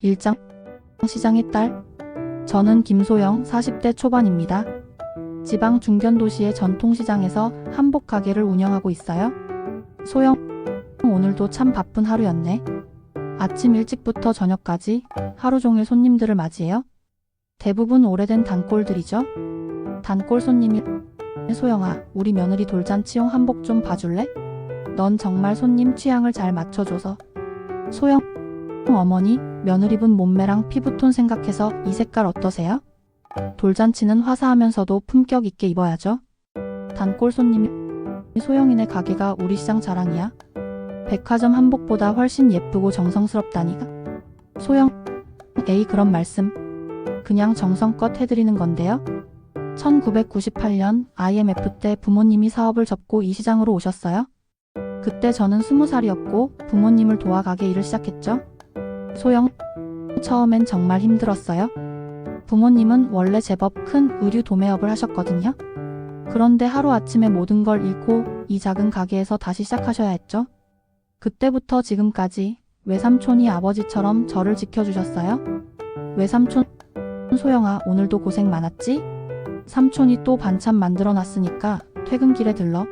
일장 시장의 딸. 저는 김소영 40대 초반입니다. 지방 중견도시의 전통시장에서 한복 가게를 운영하고 있어요. 소영, 오늘도 참 바쁜 하루였네. 아침 일찍부터 저녁까지 하루 종일 손님들을 맞이해요. 대부분 오래된 단골들이죠. 단골 손님이 소영아, 우리 며느리 돌잔치용 한복 좀 봐줄래? 넌 정말 손님 취향을 잘 맞춰줘서. 소영, 어머니, 며느리분 몸매랑 피부톤 생각해서 이 색깔 어떠세요? 돌잔치는 화사하면서도 품격 있게 입어야죠. 단골 손님이 소영이네 가게가 우리 시장 자랑이야. 백화점 한복보다 훨씬 예쁘고 정성스럽다니까. 소영, 에이 그런 말씀. 그냥 정성껏 해드리는 건데요. 1998년 IMF 때 부모님이 사업을 접고 이 시장으로 오셨어요. 그때 저는 20살이었고 부모님을 도와 가게 일을 시작했죠. 소영, 처음엔 정말 힘들었어요. 부모님은 원래 제법 큰 의류 도매업을 하셨거든요. 그런데 하루아침에 모든 걸 잃고 이 작은 가게에서 다시 시작하셔야 했죠. 그때부터 지금까지 외삼촌이 아버지처럼 저를 지켜주셨어요. 외삼촌, 소영아 오늘도 고생 많았지? 삼촌이 또 반찬 만들어놨으니까 퇴근길에 들러.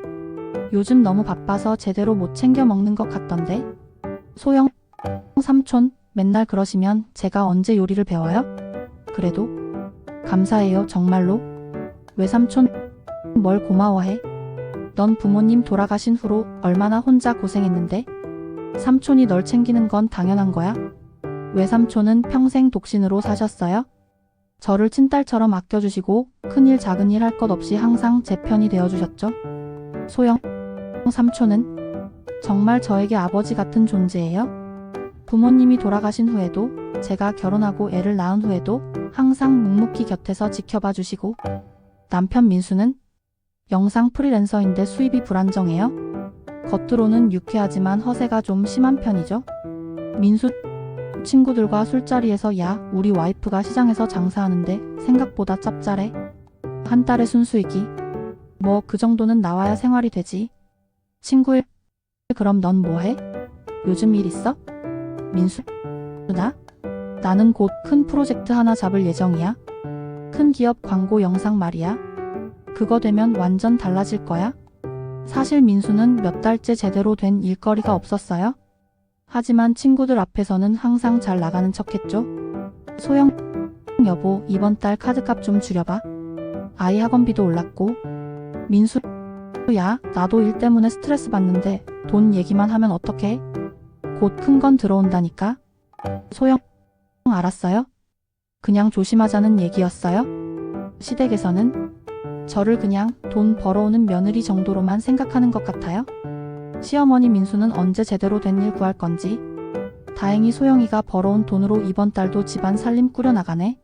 요즘 너무 바빠서 제대로 못 챙겨 먹는 것 같던데. 소영, 삼촌 맨날 그러시면 제가 언제 요리를 배워요? 그래도 감사해요 정말로. 외삼촌, 뭘 고마워해. 넌 부모님 돌아가신 후로 얼마나 혼자 고생했는데. 삼촌이 널 챙기는 건 당연한 거야. 외삼촌은 평생 독신으로 사셨어요. 저를 친딸처럼 아껴주시고 큰일 작은일 할 것 없이 항상 제 편이 되어주셨죠. 소영, 삼촌은 정말 저에게 아버지 같은 존재예요. 부모님이 돌아가신 후에도 제가 결혼하고 애를 낳은 후에도 항상 묵묵히 곁에서 지켜봐 주시고. 남편 민수는 영상 프리랜서인데 수입이 불안정해요. 겉으로는 유쾌하지만 허세가 좀 심한 편이죠. 민수 친구들과 술자리에서 야, 우리 와이프가 시장에서 장사하는데 생각보다 짭짤해. 한 달에 순수익이 뭐 그 정도는 나와야 생활이 되지. 친구일 그럼 넌 뭐해? 요즘 일 있어? 민수, 나는 곧 큰 프로젝트 하나 잡을 예정이야. 큰 기업 광고 영상 말이야. 그거 되면 완전 달라질 거야. 사실 민수는 몇 달째 제대로 된 일거리가 없었어요. 하지만 친구들 앞에서는 항상 잘 나가는 척했죠. 소영, 여보 이번 달 카드값 좀 줄여봐. 아이 학원비도 올랐고. 민수, 야 나도 일 때문에 스트레스 받는데 돈 얘기만 하면 어떡해? 곧 큰 건 들어온다니까. 소영, 알았어요? 그냥 조심하자는 얘기였어요. 시댁에서는 저를 그냥 돈 벌어오는 며느리 정도로만 생각하는 것 같아요. 시어머니 민수는 언제 제대로 된 일 구할 건지. 다행히 소영이가 벌어온 돈으로 이번 달도 집안 살림 꾸려나가네.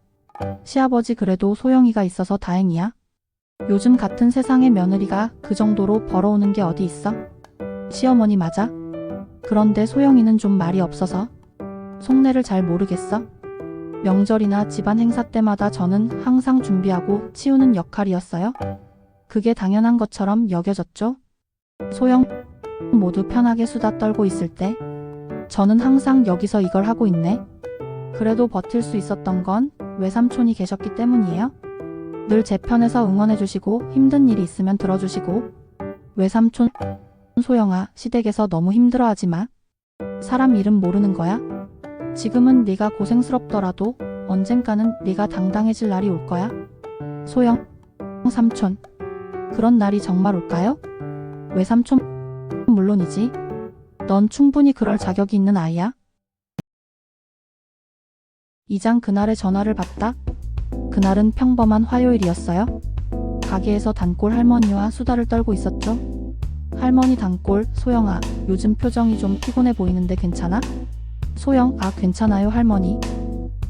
시아버지 그래도 소영이가 있어서 다행이야. 요즘 같은 세상에 며느리가 그 정도로 벌어오는 게 어디 있어? 시어머니 맞아? 그런데 소영이는 좀 말이 없어서 속내를 잘 모르겠어. 명절이나 집안 행사 때마다 저는 항상 준비하고 치우는 역할이었어요. 그게 당연한 것처럼 여겨졌죠. 소영, 모두 편하게 수다 떨고 있을 때 저는 항상 여기서 이걸 하고 있네. 그래도 버틸 수 있었던 건 외삼촌이 계셨기 때문이에요. 늘 제 편에서 응원해주시고 힘든 일이 있으면 들어주시고. 외삼촌, 소영아 시댁에서 너무 힘들어하지 마. 사람 이름 모르는 거야. 지금은 네가 고생스럽더라도 언젠가는 네가 당당해질 날이 올 거야. 소영, 삼촌, 그런 날이 정말 올까요? 외삼촌, 물론이지. 넌 충분히 그럴 자격이 있는 아이야. 이장 그날의 전화를 받다. 그날은 평범한 화요일이었어요. 가게에서 단골 할머니와 수다를 떨고 있었죠. 할머니 단골, 소영아, 요즘 표정이 좀 피곤해 보이는데 괜찮아? 소영, 아 괜찮아요 할머니.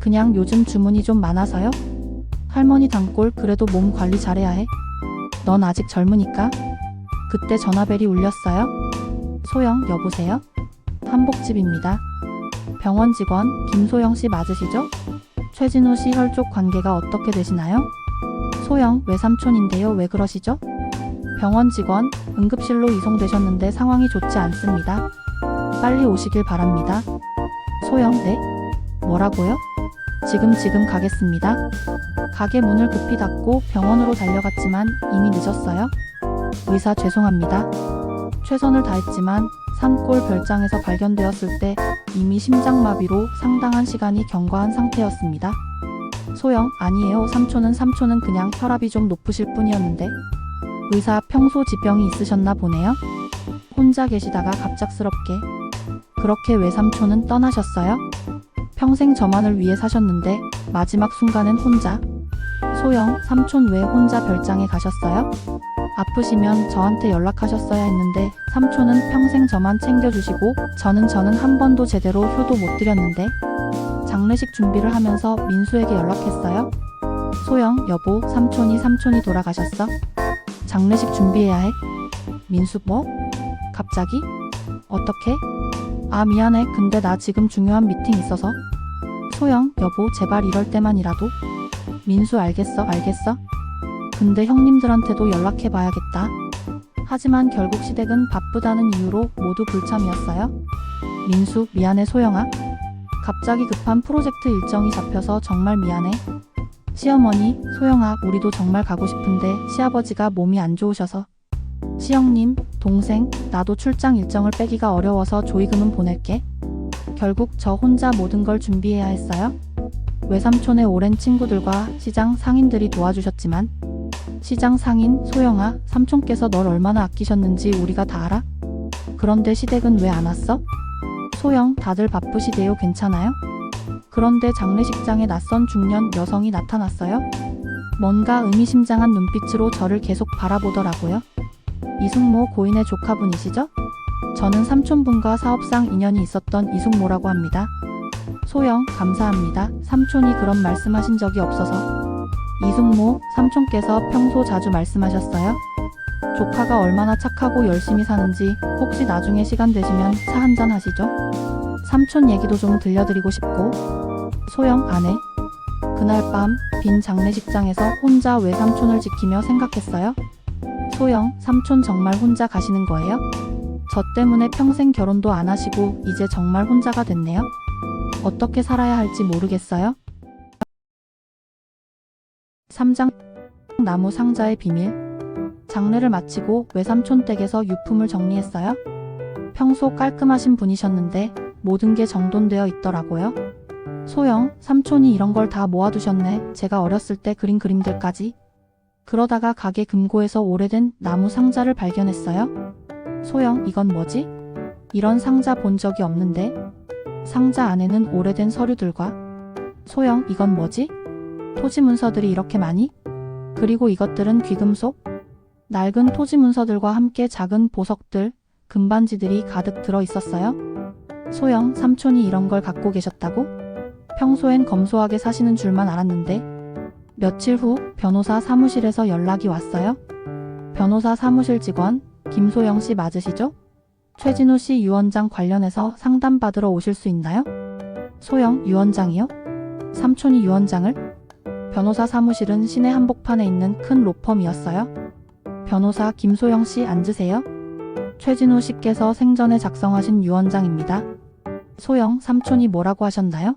그냥 요즘 주문이 좀 많아서요. 할머니 단골, 그래도 몸 관리 잘해야 해. 넌 아직 젊으니까. 그때 전화벨이 울렸어요. 소영, 여보세요? 한복집입니다. 병원 직원 김소영 씨 맞으시죠? 최진우 씨 혈족 관계가 어떻게 되시나요? 소영, 외삼촌인데요. 왜 그러시죠? 병원 직원, 응급실로 이송되셨는데 상황이 좋지 않습니다. 빨리 오시길 바랍니다. 소영, 네? 뭐라고요? 지금 가겠습니다. 가게 문을 급히 닫고 병원으로 달려갔지만 이미 늦었어요. 의사 죄송합니다. 최선을 다했지만 산골 별장에서 발견되었을 때 이미 심장마비로 상당한 시간이 경과한 상태였습니다. 소영, 아니에요. 삼촌은 그냥 혈압이 좀 높으실 뿐이었는데. 의사, 평소 지병이 있으셨나 보네요. 혼자 계시다가 갑작스럽게. 그렇게 외삼촌은 떠나셨어요? 평생 저만을 위해 사셨는데 마지막 순간엔 혼자. 소영, 삼촌 왜 혼자 별장에 가셨어요? 아프시면 저한테 연락하셨어야 했는데 삼촌은 평생 저만 챙겨주시고 저는 한 번도 제대로 효도 못 드렸는데. 장례식 준비를 하면서 민수에게 연락했어요. 소영, 여보, 삼촌이 돌아가셨어? 장례식 준비해야 해. 민수, 뭐? 갑자기? 어떻게? 아, 미안해. 근데 나 지금 중요한 미팅 있어서. 소영, 여보, 제발 이럴 때만이라도. 민수, 알겠어. 근데 형님들한테도 연락해봐야겠다. 하지만 결국 시댁은 바쁘다는 이유로 모두 불참이었어요. 민수, 미안해 소영아. 갑자기 급한 프로젝트 일정이 잡혀서 정말 미안해. 시어머니, 소영아, 우리도 정말 가고 싶은데 시아버지가 몸이 안 좋으셔서. 시영님, 동생, 나도 출장 일정을 빼기가 어려워서 조의금은 보낼게. 결국 저 혼자 모든 걸 준비해야 했어요. 외삼촌의 오랜 친구들과 시장 상인들이 도와주셨지만. 시장 상인, 소영아, 삼촌께서 널 얼마나 아끼셨는지 우리가 다 알아? 그런데 시댁은 왜 안 왔어? 소영, 다들 바쁘시대요. 괜찮아요? 그런데 장례식장에 낯선 중년 여성이 나타났어요. 뭔가 의미심장한 눈빛으로 저를 계속 바라보더라고요. 이숙모 고인의 조카분이시죠? 저는 삼촌분과 사업상 인연이 있었던 이숙모라고 합니다. 소영, 감사합니다. 삼촌이 그런 말씀하신 적이 없어서. 이숙모, 삼촌께서 평소 자주 말씀하셨어요? 조카가 얼마나 착하고 열심히 사는지 혹시 나중에 시간 되시면 차 한잔 하시죠? 삼촌 얘기도 좀 들려드리고 싶고. 소영, 안 해. 그날 밤 빈 장례식장에서 혼자 외삼촌을 지키며 생각했어요. 소영, 삼촌 정말 혼자 가시는 거예요? 저 때문에 평생 결혼도 안 하시고 이제 정말 혼자가 됐네요. 어떻게 살아야 할지 모르겠어요. 3장 나무 상자의 비밀. 장례를 마치고 외삼촌 댁에서 유품을 정리했어요. 평소 깔끔하신 분이셨는데 모든 게 정돈되어 있더라고요. 소영, 삼촌이 이런 걸 다 모아두셨네. 제가 어렸을 때 그린 그림들까지. 그러다가 가게 금고에서 오래된 나무 상자를 발견했어요. 소영, 이건 뭐지? 이런 상자 본 적이 없는데. 상자 안에는 오래된 서류들과. 소영, 이건 뭐지? 토지 문서들이 이렇게 많이? 그리고 이것들은 귀금속? 낡은 토지 문서들과 함께 작은 보석들, 금반지들이 가득 들어 있었어요. 소영, 삼촌이 이런 걸 갖고 계셨다고? 평소엔 검소하게 사시는 줄만 알았는데. 며칠 후 변호사 사무실에서 연락이 왔어요. 변호사 사무실 직원, 김소영 씨 맞으시죠? 최진우 씨 유언장 관련해서 상담받으러 오실 수 있나요? 소영, 유언장이요? 삼촌이 유언장을? 변호사 사무실은 시내 한복판에 있는 큰 로펌이었어요. 변호사 김소영 씨 앉으세요. 최진우 씨께서 생전에 작성하신 유언장입니다. 소영, 삼촌이 뭐라고 하셨나요?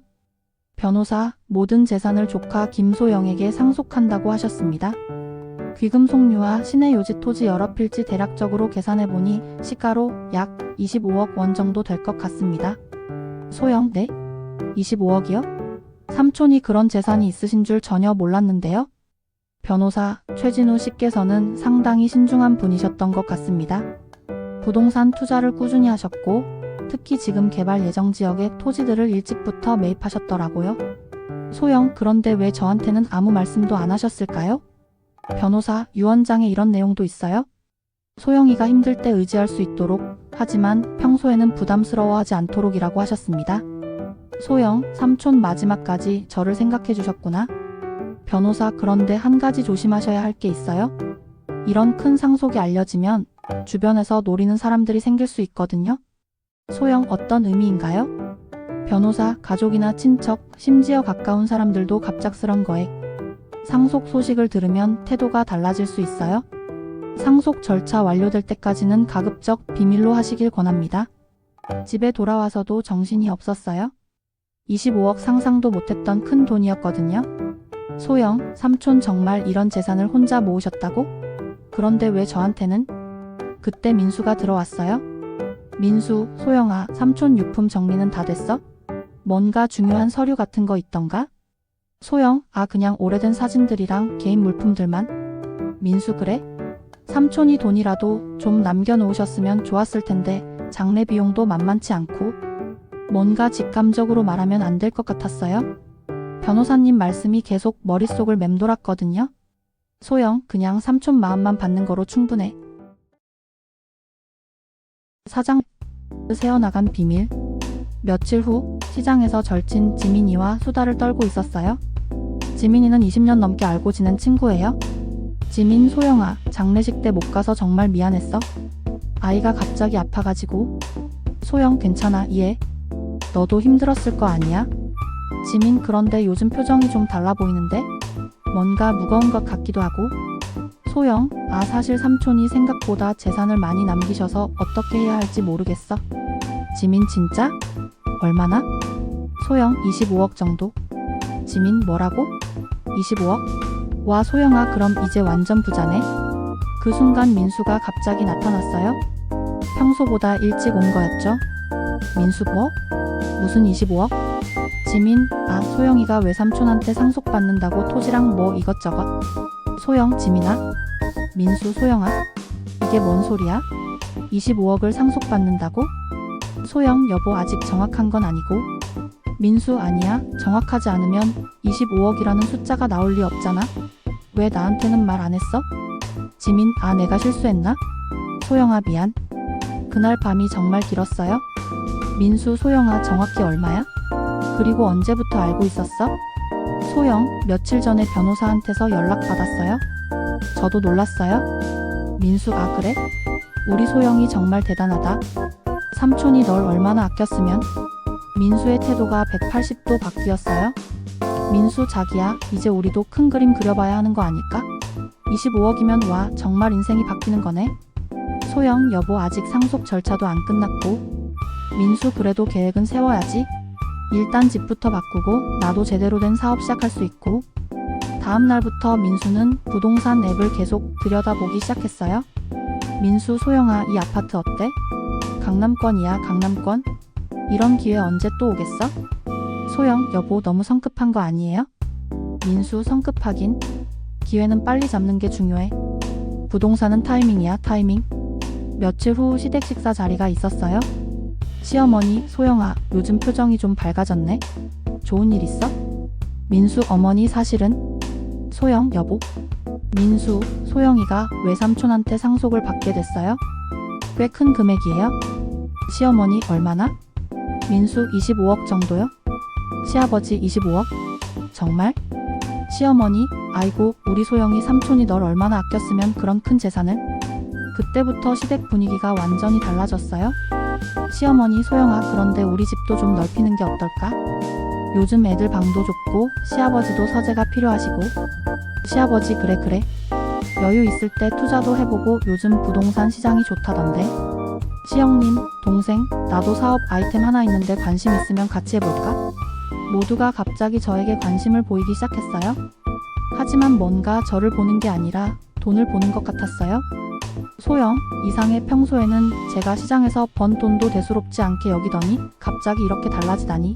변호사, 모든 재산을 조카 김소영에게 상속한다고 하셨습니다. 귀금속류와 시내 요지 토지 여러 필지 대략적으로 계산해보니 시가로 약 25억 원 정도 될 것 같습니다. 소영, 네? 25억이요? 삼촌이 그런 재산이 있으신 줄 전혀 몰랐는데요. 변호사, 최진우 씨께서는 상당히 신중한 분이셨던 것 같습니다. 부동산 투자를 꾸준히 하셨고 특히 지금 개발 예정 지역의 토지들을 일찍부터 매입하셨더라고요. 소영, 그런데 왜 저한테는 아무 말씀도 안 하셨을까요? 변호사, 유언장에 이런 내용도 있어요? 소영이가 힘들 때 의지할 수 있도록, 하지만 평소에는 부담스러워하지 않도록이라고 하셨습니다. 소영, 삼촌 마지막까지 저를 생각해 주셨구나. 변호사, 그런데 한 가지 조심하셔야 할 게 있어요. 이런 큰 상속이 알려지면 주변에서 노리는 사람들이 생길 수 있거든요. 소영, 어떤 의미인가요? 변호사, 가족이나 친척, 심지어 가까운 사람들도 갑작스런 거에 상속 소식을 들으면 태도가 달라질 수 있어요. 상속 절차 완료될 때까지는 가급적 비밀로 하시길 권합니다. 집에 돌아와서도 정신이 없었어요. 25억 상상도 못했던 큰 돈이었거든요. 소영, 삼촌 정말 이런 재산을 혼자 모으셨다고? 그런데 왜 저한테는? 그때 민수가 들어왔어요. 민수, 소영아, 삼촌 유품 정리는 다 됐어? 뭔가 중요한 서류 같은 거 있던가? 소영, 그냥 오래된 사진들이랑 개인 물품들만. 민수, 그래? 삼촌이 돈이라도 좀 남겨놓으셨으면 좋았을 텐데 장례 비용도 만만치 않고. 뭔가 직감적으로 말하면 안 될 것 같았어요. 변호사님 말씀이 계속 머릿속을 맴돌았거든요. 소영, 그냥 삼촌 마음만 받는 거로 충분해. 사장 새어나간 비밀. 며칠 후 시장에서 절친 지민이와 수다를 떨고 있었어요. 지민이는 20년 넘게 알고 지낸 친구예요. 지민, 소영아, 장례식 때 못 가서 정말 미안했어. 아이가 갑자기 아파가지고. 소영, 괜찮아, 이해. 너도 힘들었을 거 아니야? 지민, 그런데 요즘 표정이 좀 달라 보이는데? 뭔가 무거운 것 같기도 하고. 소영, 사실 삼촌이 생각보다 재산을 많이 남기셔서 어떻게 해야 할지 모르겠어. 지민, 진짜? 얼마나? 소영, 25억 정도. 지민, 뭐라고? 25억? 와, 소영아, 그럼 이제 완전 부자네. 그 순간 민수가 갑자기 나타났어요. 평소보다 일찍 온 거였죠. 민수, 뭐? 무슨 25억? 지민, 소영이가 외삼촌한테 상속받는다고 토지랑 뭐 이것저것. 소영, 지민아. 민수, 소영아. 이게 뭔 소리야? 25억을 상속받는다고? 소영, 여보, 아직 정확한 건 아니고. 민수, 아니야. 정확하지 않으면 25억이라는 숫자가 나올 리 없잖아. 왜 나한테는 말 안 했어? 지민, 내가 실수했나? 소영아, 미안. 그날 밤이 정말 길었어요. 민수, 소영아, 정확히 얼마야? 그리고 언제부터 알고 있었어? 소영, 며칠 전에 변호사한테서 연락받았어요. 저도 놀랐어요. 민수, 그래? 우리 소영이 정말 대단하다. 삼촌이 널 얼마나 아꼈으면. 민수의 태도가 180도 바뀌었어요. 민수, 자기야, 이제 우리도 큰 그림 그려봐야 하는 거 아닐까? 25억이면 와, 정말 인생이 바뀌는 거네. 소영, 여보, 아직 상속 절차도 안 끝났고. 민수, 그래도 계획은 세워야지. 일단 집부터 바꾸고 나도 제대로 된 사업 시작할 수 있고. 다음 날부터 민수는 부동산 앱을 계속 들여다보기 시작했어요. 민수, 소영아, 이 아파트 어때? 강남권이야, 강남권. 이런 기회 언제 또 오겠어? 소영, 여보, 너무 성급한 거 아니에요? 민수, 성급하긴. 기회는 빨리 잡는 게 중요해. 부동산은 타이밍이야, 타이밍. 며칠 후 시댁 식사 자리가 있었어요. 시어머니, 소영아, 요즘 표정이 좀 밝아졌네. 좋은 일 있어? 민수, 어머니, 사실은. 소영, 여보. 민수, 소영이가 외삼촌한테 상속을 받게 됐어요. 꽤 큰 금액이에요. 시어머니, 얼마나? 민수, 25억 정도요? 시아버지, 25억? 정말? 시어머니, 아이고, 우리 소영이 삼촌이 널 얼마나 아꼈으면 그런 큰 재산을? 그때부터 시댁 분위기가 완전히 달라졌어요. 시어머니, 소영아, 그런데 우리 집도 좀 넓히는 게 어떨까? 요즘 애들 방도 좁고 시아버지도 서재가 필요하시고. 시아버지, 그래. 여유 있을 때 투자도 해보고 요즘 부동산 시장이 좋다던데. 시영님, 동생, 나도 사업 아이템 하나 있는데 관심 있으면 같이 해볼까? 모두가 갑자기 저에게 관심을 보이기 시작했어요. 하지만 뭔가 저를 보는 게 아니라 돈을 보는 것 같았어요. 소영, 이상해. 평소에는 제가 시장에서 번 돈도 대수롭지 않게 여기더니 갑자기 이렇게 달라지다니.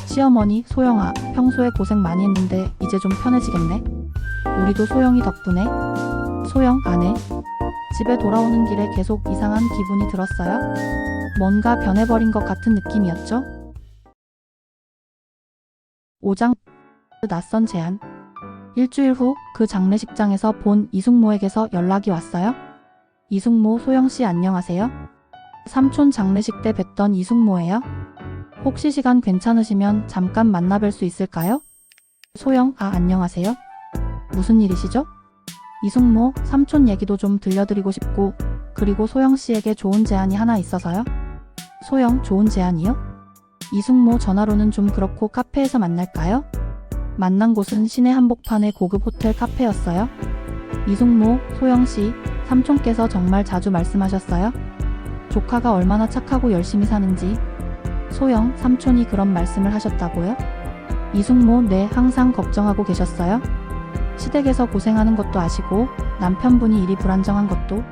시어머니, 소영아, 평소에 고생 많이 했는데 이제 좀 편해지겠네. 우리도 소영이 덕분에. 소영, 아내. 집에 돌아오는 길에 계속 이상한 기분이 들었어요. 뭔가 변해버린 것 같은 느낌이었죠. 5장 낯선 제안. 일주일 후 그 장례식장에서 본 이숙모에게서 연락이 왔어요. 이숙모, 소영씨 안녕하세요. 삼촌 장례식 때 뵀던 이숙모예요. 혹시 시간 괜찮으시면 잠깐 만나뵐 수 있을까요? 소영, 안녕하세요. 무슨 일이시죠? 이숙모, 삼촌 얘기도 좀 들려드리고 싶고, 그리고 소영씨에게 좋은 제안이 하나 있어서요. 소영, 좋은 제안이요? 이숙모, 전화로는 좀 그렇고 카페에서 만날까요? 만난 곳은 시내 한복판의 고급 호텔 카페였어요. 이숙모, 소영씨, 삼촌께서 정말 자주 말씀하셨어요. 조카가 얼마나 착하고 열심히 사는지. 소영, 삼촌이 그런 말씀을 하셨다고요? 이숙모, 네, 항상 걱정하고 계셨어요? 시댁에서 고생하는 것도 아시고 남편분이 일이 불안정한 것도.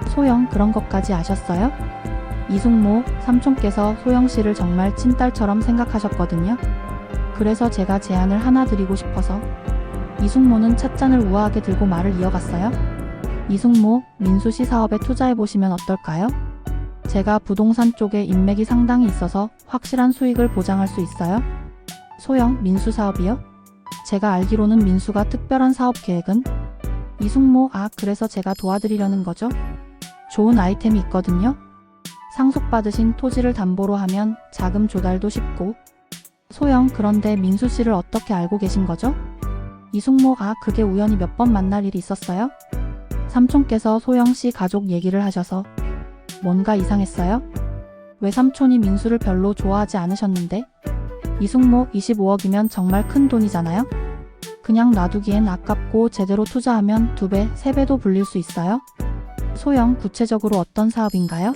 소영, 그런 것까지 아셨어요? 이숙모, 삼촌께서 소영 씨를 정말 친딸처럼 생각하셨거든요. 그래서 제가 제안을 하나 드리고 싶어서. 이숙모는 찻잔을 우아하게 들고 말을 이어갔어요. 이숙모, 민수 씨 사업에 투자해보시면 어떨까요? 제가 부동산 쪽에 인맥이 상당히 있어서 확실한 수익을 보장할 수 있어요. 소영, 민수 사업이요? 제가 알기로는 민수가 특별한 사업 계획은? 이숙모, 그래서 제가 도와드리려는 거죠? 좋은 아이템이 있거든요. 상속받으신 토지를 담보로 하면 자금 조달도 쉽고. 소영, 그런데 민수 씨를 어떻게 알고 계신 거죠? 이숙모, 그게 우연히 몇 번 만날 일이 있었어요? 삼촌께서 소영 씨 가족 얘기를 하셔서. 뭔가 이상했어요? 왜 삼촌이 민수를 별로 좋아하지 않으셨는데? 이숙모, 25억이면 정말 큰 돈이잖아요? 그냥 놔두기엔 아깝고 제대로 투자하면 2배, 3배도 불릴 수 있어요? 소영, 구체적으로 어떤 사업인가요?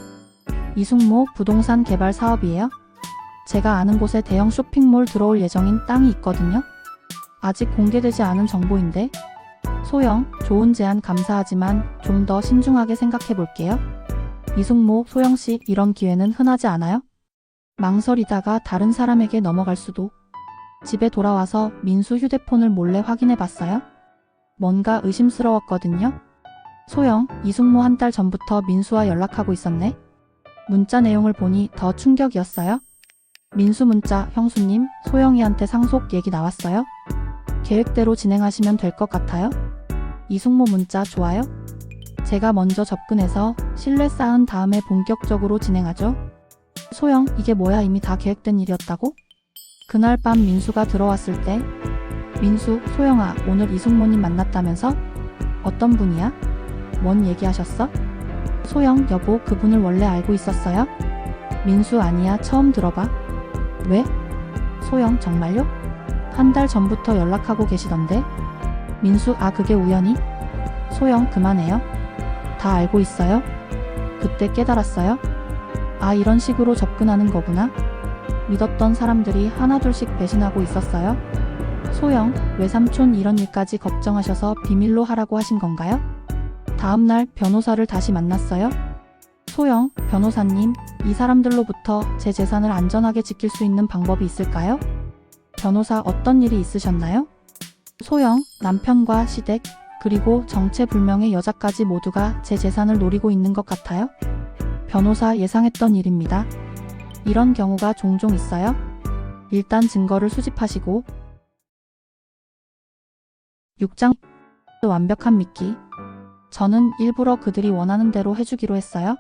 이숙모, 부동산 개발 사업이에요? 제가 아는 곳에 대형 쇼핑몰 들어올 예정인 땅이 있거든요. 아직 공개되지 않은 정보인데. 소영, 좋은 제안 감사하지만 좀 더 신중하게 생각해 볼게요. 이숙모, 소영씨, 이런 기회는 흔하지 않아요? 망설이다가 다른 사람에게 넘어갈 수도. 집에 돌아와서 민수 휴대폰을 몰래 확인해 봤어요. 뭔가 의심스러웠거든요. 소영, 이숙모 한 달 전부터 민수와 연락하고 있었네. 문자 내용을 보니 더 충격이었어요. 민수 문자, 형수님, 소영이한테 상속 얘기 나왔어요. 계획대로 진행하시면 될 것 같아요. 이숙모 문자, 좋아요. 제가 먼저 접근해서 신뢰 쌓은 다음에 본격적으로 진행하죠. 소영, 이게 뭐야, 이미 다 계획된 일이었다고? 그날 밤 민수가 들어왔을 때. 민수, 소영아, 오늘 이숙모님 만났다면서? 어떤 분이야? 뭔 얘기하셨어? 소영, 여보, 그분을 원래 알고 있었어요? 민수, 아니야, 처음 들어봐. 왜? 소영, 정말요? 한 달 전부터 연락하고 계시던데? 민수, 그게 우연히? 소영, 그만해요. 다 알고 있어요? 그때 깨달았어요? 이런 식으로 접근하는 거구나. 믿었던 사람들이 하나둘씩 배신하고 있었어요. 소영, 외삼촌 이런 일까지 걱정하셔서 비밀로 하라고 하신 건가요? 다음날 변호사를 다시 만났어요. 소영, 변호사님, 이 사람들로부터 제 재산을 안전하게 지킬 수 있는 방법이 있을까요? 변호사, 어떤 일이 있으셨나요? 소영, 남편과 시댁, 그리고 정체불명의 여자까지 모두가 제 재산을 노리고 있는 것 같아요. 변호사, 예상했던 일입니다. 이런 경우가 종종 있어요. 일단 증거를 수집하시고. 6장 완벽한 미끼. 저는 일부러 그들이 원하는 대로 해주기로 했어요.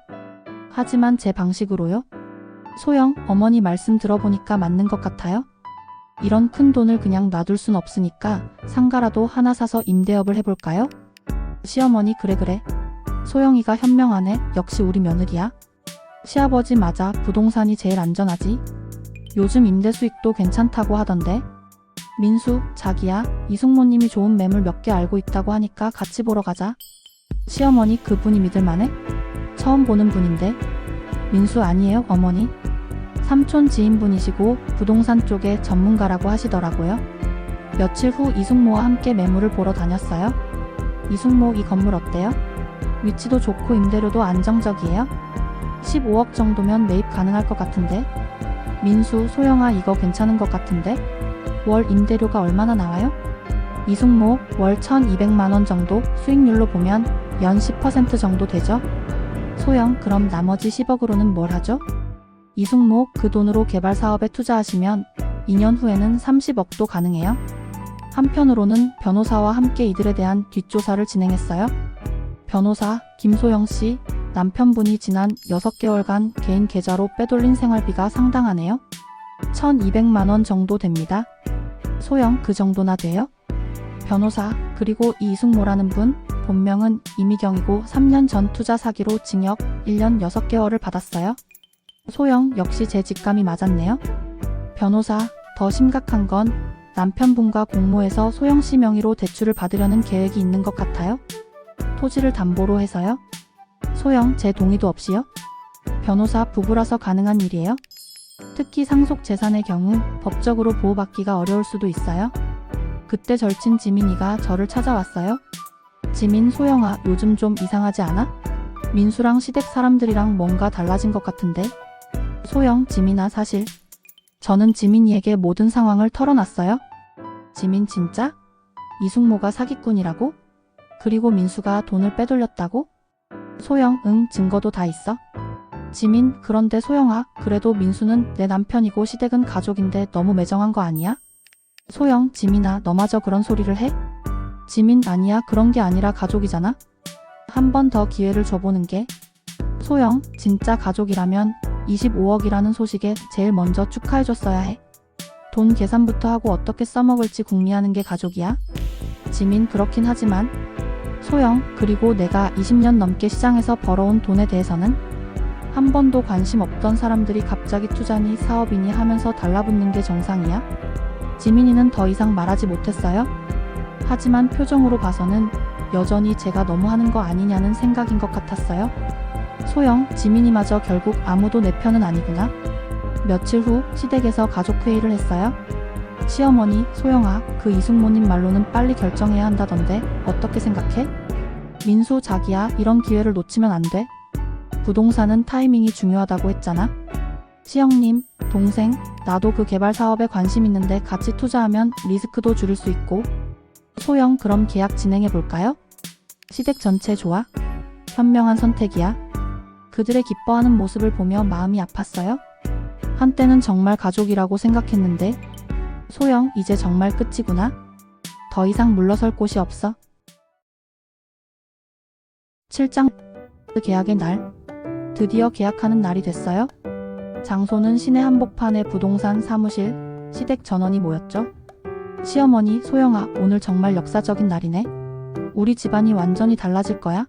하지만 제 방식으로요. 소영, 어머니 말씀 들어보니까 맞는 것 같아요. 이런 큰 돈을 그냥 놔둘 순 없으니까 상가라도 하나 사서 임대업을 해볼까요? 시어머니, 그래. 소영이가 현명하네. 역시 우리 며느리야. 시아버지, 맞아. 부동산이 제일 안전하지. 요즘 임대 수익도 괜찮다고 하던데. 민수, 자기야, 이숙모님이 좋은 매물 몇 개 알고 있다고 하니까 같이 보러 가자. 시어머니, 그분이 믿을만해? 처음 보는 분인데. 민수, 아니에요, 어머니. 삼촌 지인분이시고 부동산 쪽에 전문가라고 하시더라고요. 며칠 후 이숙모와 함께 매물을 보러 다녔어요. 이숙모, 이 건물 어때요? 위치도 좋고 임대료도 안정적이에요. 15억 정도면 매입 가능할 것 같은데. 민수, 소영아, 이거 괜찮은 것 같은데. 월 임대료가 얼마나 나와요? 이숙모, 월 1,200만 원 정도, 수익률로 보면 연 10% 정도 되죠. 소영, 그럼 나머지 10억으로는 뭘 하죠? 이숙모, 그 돈으로 개발 사업에 투자하시면 2년 후에는 30억도 가능해요. 한편으로는 변호사와 함께 이들에 대한 뒷조사를 진행했어요. 변호사, 김소영 씨, 남편분이 지난 6개월간 개인 계좌로 빼돌린 생활비가 상당하네요. 1,200만 원 정도 됩니다. 소영, 그 정도나 돼요? 변호사, 그리고 이 이숙모라는 분, 본명은 이미경이고 3년 전 투자 사기로 징역 1년 6개월을 받았어요. 소영, 역시 제 직감이 맞았네요. 변호사, 더 심각한 건 남편분과 공모해서 소영 씨 명의로 대출을 받으려는 계획이 있는 것 같아요. 토지를 담보로 해서요? 소영, 제 동의도 없이요? 변호사, 부부라서 가능한 일이에요? 특히 상속 재산의 경우 법적으로 보호받기가 어려울 수도 있어요. 그때 절친 지민이가 저를 찾아왔어요. 지민, 소영아, 요즘 좀 이상하지 않아? 민수랑 시댁 사람들이랑 뭔가 달라진 것 같은데? 소영, 지민아, 사실 저는 지민이에게 모든 상황을 털어놨어요. 지민 진짜? 이숙모가 사기꾼이라고? 그리고 민수가 돈을 빼돌렸다고? 소영, 응, 증거도 다 있어. 지민, 그런데 소영아, 그래도 민수는 내 남편이고 시댁은 가족인데 너무 매정한 거 아니야? 소영, 지민아, 너마저 그런 소리를 해? 지민, 아니야, 그런 게 아니라 가족이잖아? 한 번 더 기회를 줘보는 게. 소영, 진짜 가족이라면 25억이라는 소식에 제일 먼저 축하해줬어야 해. 돈 계산부터 하고 어떻게 써먹을지 궁리하는 게 가족이야? 지민, 그렇긴 하지만. 소영, 그리고 내가 20년 넘게 시장에서 벌어온 돈에 대해서는 한 번도 관심 없던 사람들이 갑자기 투자니 사업이니 하면서 달라붙는 게 정상이야? 지민이는 더 이상 말하지 못했어요. 하지만 표정으로 봐서는 여전히 제가 너무 하는 거 아니냐는 생각인 것 같았어요. 소영, 지민이마저 결국 아무도 내 편은 아니구나. 며칠 후 시댁에서 가족회의를 했어요. 시어머니, 소영아, 그 이숙모님 말로는 빨리 결정해야 한다던데 어떻게 생각해? 민수, 자기야, 이런 기회를 놓치면 안 돼. 부동산은 타이밍이 중요하다고 했잖아. 시영님, 동생, 나도 그 개발 사업에 관심 있는데 같이 투자하면 리스크도 줄일 수 있고. 소영, 그럼 계약 진행해 볼까요? 시댁 전체 좋아? 현명한 선택이야. 그들의 기뻐하는 모습을 보며 마음이 아팠어요. 한때는 정말 가족이라고 생각했는데. 소영, 이제 정말 끝이구나. 더 이상 물러설 곳이 없어. 7장 계약의 날. 드디어 계약하는 날이 됐어요. 장소는 시내 한복판의 부동산 사무실, 시댁 전원이 모였죠. 시어머니, 소영아, 오늘 정말 역사적인 날이네. 우리 집안이 완전히 달라질 거야.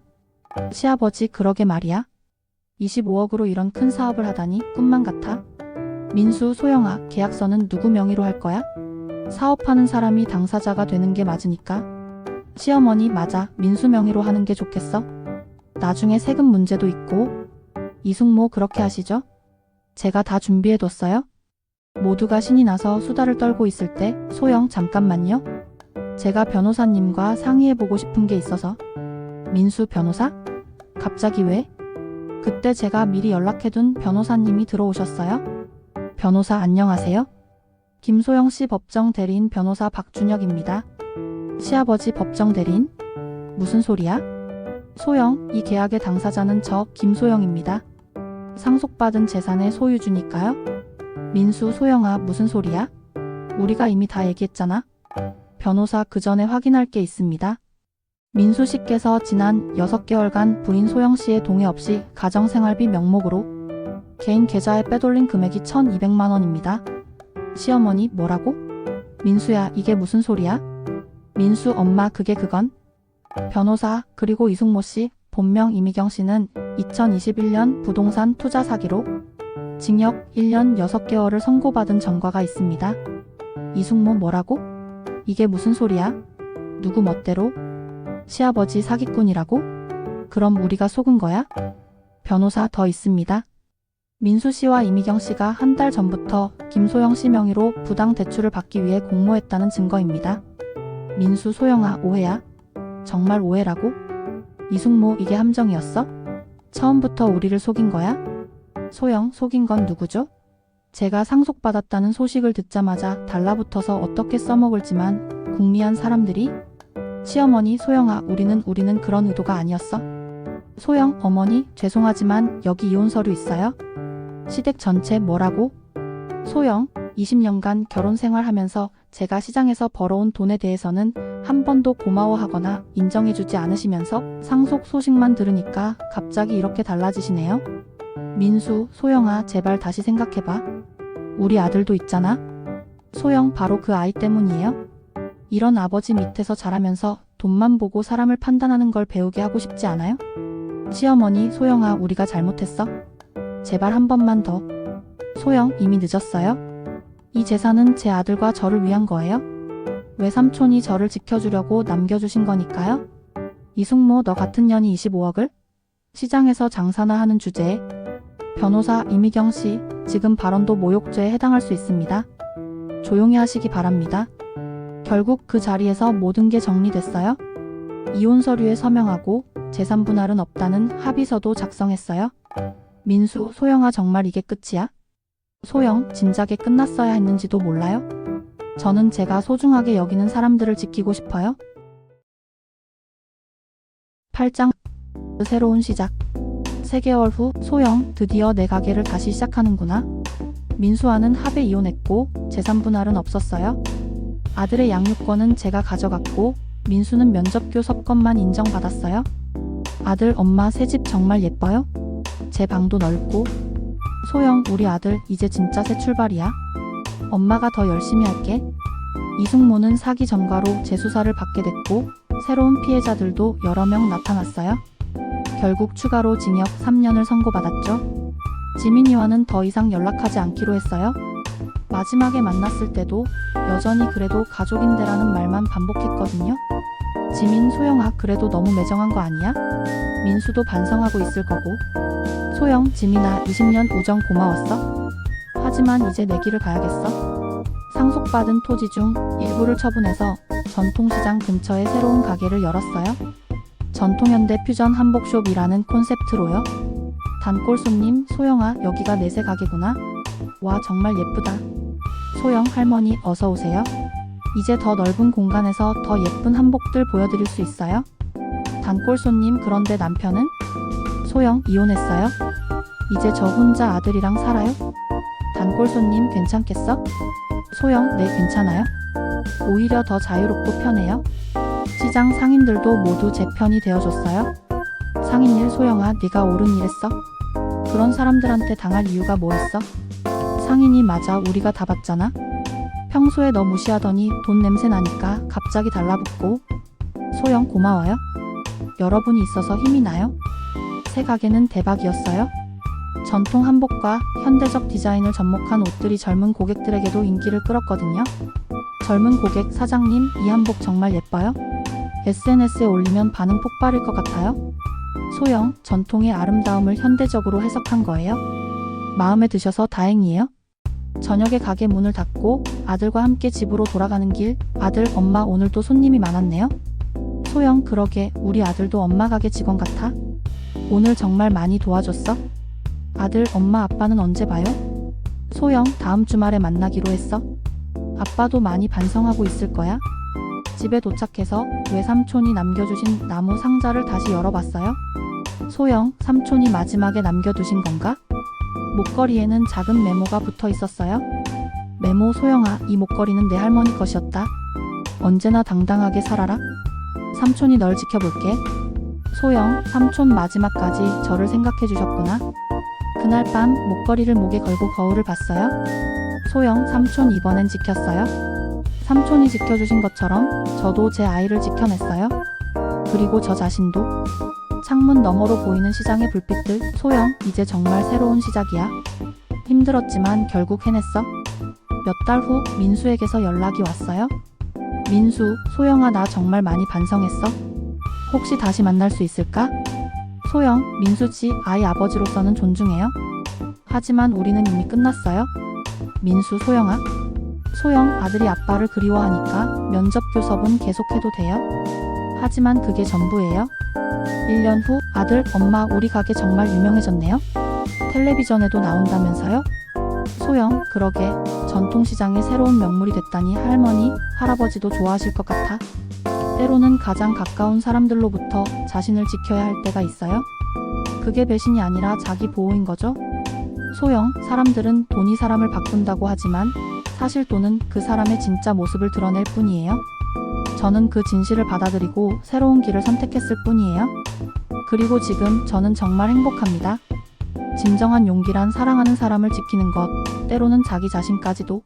시아버지, 그러게 말이야. 25억으로 이런 큰 사업을 하다니 꿈만 같아. 민수, 소영아, 계약서는 누구 명의로 할 거야? 사업하는 사람이 당사자가 되는 게 맞으니까. 시어머니, 맞아. 민수 명의로 하는 게 좋겠어. 나중에 세금 문제도 있고. 이숙모, 그렇게 하시죠? 제가 다 준비해뒀어요. 모두가 신이 나서 수다를 떨고 있을 때, 소영, 잠깐만요. 제가 변호사님과 상의해보고 싶은 게 있어서. 민수, 변호사? 갑자기 왜? 그때 제가 미리 연락해둔 변호사님이 들어오셨어요. 변호사, 안녕하세요. 김소영 씨 법정 대리인 변호사 박준혁입니다. 시아버지, 법정 대리인? 무슨 소리야? 소영, 이 계약의 당사자는 저 김소영입니다. 상속받은 재산의 소유주니까요. 민수, 소영아, 무슨 소리야? 우리가 이미 다 얘기했잖아. 변호사, 그 전에 확인할 게 있습니다. 민수 씨께서 지난 6개월간 부인 소영 씨의 동의 없이 가정생활비 명목으로 개인 계좌에 빼돌린 금액이 1,200만 원입니다. 시어머니, 뭐라고? 민수야, 이게 무슨 소리야? 민수, 엄마, 그건. 변호사, 그리고 이숙모 씨, 본명 이미경 씨는 2021년 부동산 투자 사기로 징역 1년 6개월을 선고받은 전과가 있습니다. 이숙모, 뭐라고? 이게 무슨 소리야? 누구 멋대로? 시아버지, 사기꾼이라고? 그럼 우리가 속은 거야? 변호사, 더 있습니다. 민수 씨와 이미경 씨가 한 달 전부터 김소영 씨 명의로 부당 대출을 받기 위해 공모했다는 증거입니다. 민수, 소영아, 오해야? 정말 오해라고? 이숙모, 이게 함정이었어? 처음부터 우리를 속인 거야? 소영, 속인 건 누구죠? 제가 상속받았다는 소식을 듣자마자 달라붙어서 어떻게 써먹을지만 궁리한 사람들이? 시어머니, 소영아, 우리는 그런 의도가 아니었어. 소영, 어머니, 죄송하지만 여기 이혼 서류 있어요. 시댁 전체 뭐라고? 소영, 20년간 결혼 생활하면서 제가 시장에서 벌어온 돈에 대해서는 한 번도 고마워하거나 인정해주지 않으시면서 상속 소식만 들으니까 갑자기 이렇게 달라지시네요. 민수, 소영아, 제발 다시 생각해봐. 우리 아들도 있잖아. 소영, 바로 그 아이 때문이에요. 이런 아버지 밑에서 자라면서 돈만 보고 사람을 판단하는 걸 배우게 하고 싶지 않아요? 시어머니, 소영아, 우리가 잘못했어. 제발 한 번만 더. 소영, 이미 늦었어요. 이 재산은 제 아들과 저를 위한 거예요. 외삼촌이 저를 지켜주려고 남겨주신 거니까요. 이숙모, 너 같은 년이 25억을? 시장에서 장사나 하는 주제에. 변호사, 이미경 씨, 지금 발언도 모욕죄에 해당할 수 있습니다. 조용히 하시기 바랍니다. 결국 그 자리에서 모든 게 정리됐어요. 이혼 서류에 서명하고 재산 분할은 없다는 합의서도 작성했어요. 민수, 소영아 정말 이게 끝이야? 소영, 진작에 끝났어야 했는지도 몰라요? 저는 제가 소중하게 여기는 사람들을 지키고 싶어요. 8장 새로운 시작. 3개월 후 소영, 드디어 내 가게를 다시 시작하는구나. 민수와는 합의 이혼했고 재산 분할은 없었어요. 아들의 양육권은 제가 가져갔고 민수는 면접교 석권만 인정받았어요. 아들, 엄마 새 집 정말 예뻐요? 제 방도 넓고. 소영, 우리 아들 이제 진짜 새 출발이야. 엄마가 더 열심히 할게. 이숙모는 사기 전과로 재수사를 받게 됐고 새로운 피해자들도 여러 명 나타났어요. 결국 추가로 징역 3년을 선고받았죠. 지민이와는 더 이상 연락하지 않기로 했어요. 마지막에 만났을 때도 여전히 그래도 가족인데라는 말만 반복했거든요. 지민, 소영아 그래도 너무 매정한 거 아니야? 민수도 반성하고 있을 거고. 소영, 지민아 20년 우정 고마웠어. 하지만 이제 내 길을 가야겠어. 상속받은 토지 중 일부를 처분해서 전통시장 근처에 새로운 가게를 열었어요. 전통현대 퓨전 한복숍이라는 콘셉트로요. 단골 손님, 소영아 여기가 내 새 가게구나. 와 정말 예쁘다. 소영, 할머니 어서 오세요. 이제 더 넓은 공간에서 더 예쁜 한복들 보여드릴 수 있어요. 단골 손님, 그런데 남편은? 소영, 이혼했어요. 이제 저 혼자 아들이랑 살아요. 단골 손님, 괜찮겠어? 소영, 네 괜찮아요. 오히려 더 자유롭고 편해요. 시장 상인들도 모두 제 편이 되어줬어요. 상인일, 소영아 네가 옳은 일 했어. 그런 사람들한테 당할 이유가 뭐 있어? 상인이 맞아, 우리가 다 봤잖아. 평소에 너 무시하더니 돈 냄새 나니까 갑자기 달라붙고. 소영, 고마워요. 여러분이 있어서 힘이 나요. 새 가게는 대박이었어요. 전통 한복과 현대적 디자인을 접목한 옷들이 젊은 고객들에게도 인기를 끌었거든요. 젊은 고객, 사장님 이 한복 정말 예뻐요. SNS에 올리면 반응 폭발일 것 같아요. 소영, 전통의 아름다움을 현대적으로 해석한 거예요. 마음에 드셔서 다행이에요. 저녁에 가게 문을 닫고 아들과 함께 집으로 돌아가는 길. 아들, 엄마 오늘도 손님이 많았네요. 소영, 그러게 우리 아들도 엄마 가게 직원 같아. 오늘 정말 많이 도와줬어. 아들, 엄마 아빠는 언제 봐요? 소영, 다음 주말에 만나기로 했어. 아빠도 많이 반성하고 있을 거야. 집에 도착해서 외삼촌이 남겨주신 나무 상자를 다시 열어봤어요. 소영, 삼촌이 마지막에 남겨두신 건가? 목걸이에는 작은 메모가 붙어 있었어요. 메모, 소영아 이 목걸이는 내 할머니 것이었다. 언제나 당당하게 살아라. 삼촌이 널 지켜볼게. 소영, 삼촌 마지막까지 저를 생각해 주셨구나. 그날 밤 목걸이를 목에 걸고 거울을 봤어요. 소영, 삼촌 이번엔 지켰어요. 삼촌이 지켜주신 것처럼 저도 제 아이를 지켜냈어요. 그리고 저 자신도. 창문 너머로 보이는 시장의 불빛들. 소영, 이제 정말 새로운 시작이야. 힘들었지만 결국 해냈어. 몇 달 후 민수에게서 연락이 왔어요. 민수, 소영아 나 정말 많이 반성했어. 혹시 다시 만날 수 있을까? 소영, 민수지 아이 아버지로서는 존중해요. 하지만 우리는 이미 끝났어요. 민수, 소영아. 소영, 아들이 아빠를 그리워하니까 면접교섭은 계속해도 돼요? 하지만 그게 전부예요. 1년 후 아들, 엄마 우리 가게 정말 유명해졌네요. 텔레비전에도 나온다면서요? 소영, 그러게 전통시장의 새로운 명물이 됐다니 할머니, 할아버지도 좋아하실 것 같아. 때로는 가장 가까운 사람들로부터 자신을 지켜야 할 때가 있어요. 그게 배신이 아니라 자기 보호인 거죠. 소영, 사람들은 돈이 사람을 바꾼다고 하지만 사실 돈은 그 사람의 진짜 모습을 드러낼 뿐이에요. 저는 그 진실을 받아들이고 새로운 길을 선택했을 뿐이에요. 그리고 지금 저는 정말 행복합니다. 진정한 용기란 사랑하는 사람을 지키는 것, 때로는 자기 자신까지도.